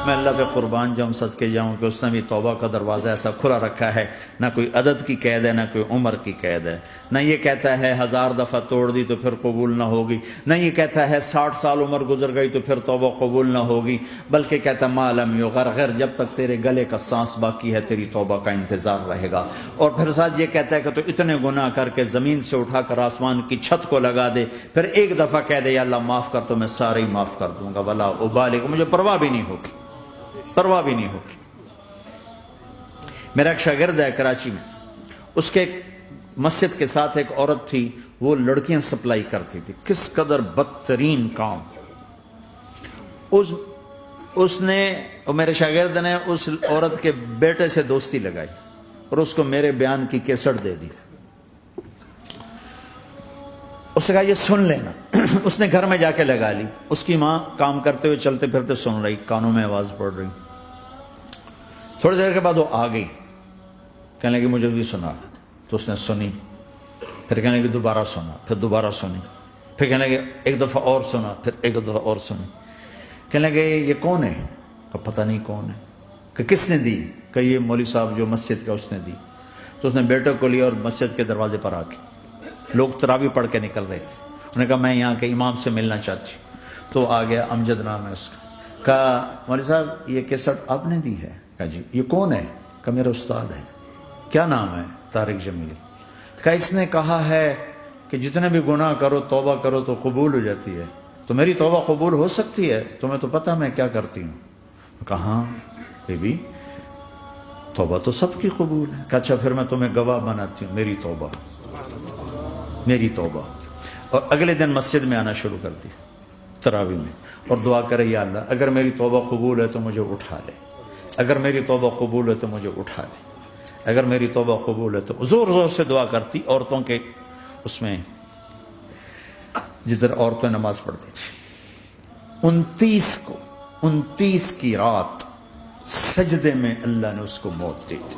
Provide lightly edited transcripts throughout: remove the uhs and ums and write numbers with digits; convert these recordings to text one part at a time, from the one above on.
میں اللہ پہ قربان جاؤں صدقے جاؤں کہ اس نے بھی توبہ کا دروازہ ایسا کھلا رکھا ہے، نہ کوئی عدد کی قید ہے، نہ کوئی عمر کی قید ہے، نہ یہ کہتا ہے 1000 دفعہ توڑ دی تو پھر قبول نہ ہوگی، نہ یہ کہتا ہے 60 سال عمر گزر گئی تو پھر توبہ قبول نہ ہوگی، بلکہ کہتا ما لم یغرغر، جب تک تیرے گلے کا سانس باقی ہے تیری توبہ کا انتظار رہے گا۔ اور پھر ساتھ یہ کہتا ہے کہ تو اتنے گناہ کر کے زمین سے اٹھا کر آسمان کی چھت کو لگا دے، پھر ایک دفعہ کہہ دے یا اللہ معاف کر تو میں سارے ہی معاف کر دوں گا، ولا ابالغ، مجھے پرواہ بھی نہیں ہوگی، پرواہ بھی نہیں ہوگی۔ میرا ایک شاگرد ہے کراچی میں، اس کے ایک مسجد کے ساتھ ایک عورت تھی، وہ لڑکیاں سپلائی کرتی تھی، کس قدر بدترین کام۔ اس نے، میرے شاگرد نے اس عورت کے بیٹے سے دوستی لگائی اور اس کو میرے بیان کی کیسٹ دے دی۔ اس نے کہا یہ سن لینا۔ اس نے گھر میں جا کے لگا لی، اس کی ماں کام کرتے ہوئے چلتے پھرتے سن رہی، کانوں میں آواز پڑ رہی۔ تھوڑی دیر کے بعد وہ آ گئی، کہنے لگی مجھے بھی سنا، تو اس نے سنی، پھر کہنے لگی دوبارہ سنا، پھر دوبارہ سنی، پھر کہنے لگی ایک دفعہ اور سنا، پھر ایک دفعہ اور سنی۔ کہنے لگے یہ کون ہے؟ کہ پتہ نہیں کون ہے۔ کہ کس نے دی؟ کہ یہ مولوی صاحب جو مسجد کا اس نے دی۔ تو اس نے بیٹے کو لیا اور مسجد کے دروازے پر آ کے، لوگ تراویح پڑھ کے نکل رہے تھے، انہوں نے کہا میں یہاں کے امام سے ملنا چاہتی ہوں۔ تو آ گیا، امجد نام ہے اس کا۔ کہا مولوی صاحب یہ کیسٹ آپ نے دی ہے؟ کہا جی۔ یہ کون ہے؟ کہ میرا استاد ہے۔ کیا نام ہے؟ طارق جمیل۔ کہا اس نے کہا ہے کہ جتنے بھی گناہ کرو توبہ کرو تو قبول ہو جاتی ہے، تو میری توبہ قبول ہو سکتی ہے؟ تمہیں تو پتہ میں کیا کرتی ہوں۔ کہا ہاں بی بی توبہ تو سب کی قبول ہے۔ کہا اچھا پھر میں تمہیں گواہ بناتی ہوں، میری توبہ، میری توبہ۔ اور اگلے دن مسجد میں آنا شروع کر دی تراویح میں، اور دعا کرے یا اللہ اگر میری توبہ قبول ہے تو مجھے اٹھا لے، اگر میری توبہ قبول ہے تو مجھے اٹھا لے، اگر میری توبہ قبول ہے تو زور زور سے دعا کرتی۔ عورتوں کے اس میں جس طرح عورتیں نماز پڑھتی تھی، 29 کی رات سجدے میں اللہ نے اس کو موت دی تھی۔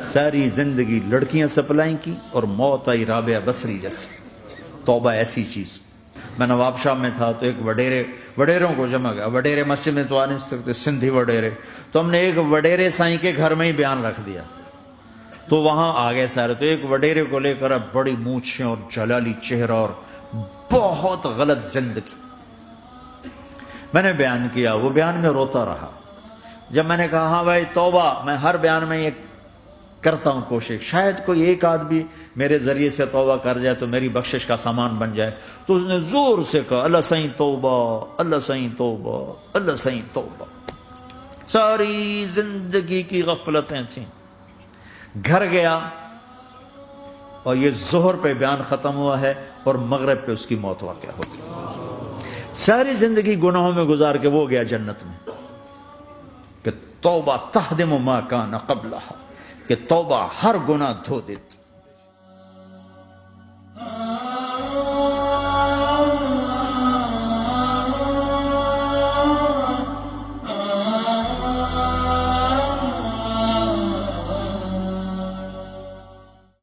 ساری زندگی لڑکیاں سپلائی کی اور موت آئی رابعہ بصری جیسی۔ توبہ ایسی چیز۔ میں نواب شاہ میں تھا تو ایک وڈیروں کو جمع گیا، وڈیرے مسجد میں تو آ نہیں سکتے، سندھی وڈیرے، تو ہم نے ایک وڈیرے سائیں کے گھر میں ہی بیان رکھ دیا، تو وہاں آ گئے سارے۔ تو ایک وڈیرے کو لے کر بڑی مونچھیں اور جلالی چہرہ اور بہت غلط زندگی، میں نے بیان کیا، وہ بیان میں روتا رہا۔ جب میں نے کہا ہاں بھائی توبہ، میں ہر بیان میں یہ کرتا ہوں کوشش، شاید کوئی ایک آدمی میرے ذریعے سے توبہ کر جائے تو میری بخشش کا سامان بن جائے، تو اس نے زور سے کہا اللہ سائیں توبہ، اللہ سائیں توبہ، اللہ سائیں توبہ۔ ساری زندگی کی غفلتیں تھیں۔ گھر گیا اور یہ ظہر پہ بیان ختم ہوا ہے اور مغرب پہ اس کی موت واقع ہو گئی۔ ساری زندگی گناہوں میں گزار کے وہ گیا جنت میں، کہ توبہ تہدم ما کان قبلہا، کہ توبہ ہر گناہ دھو دیتی۔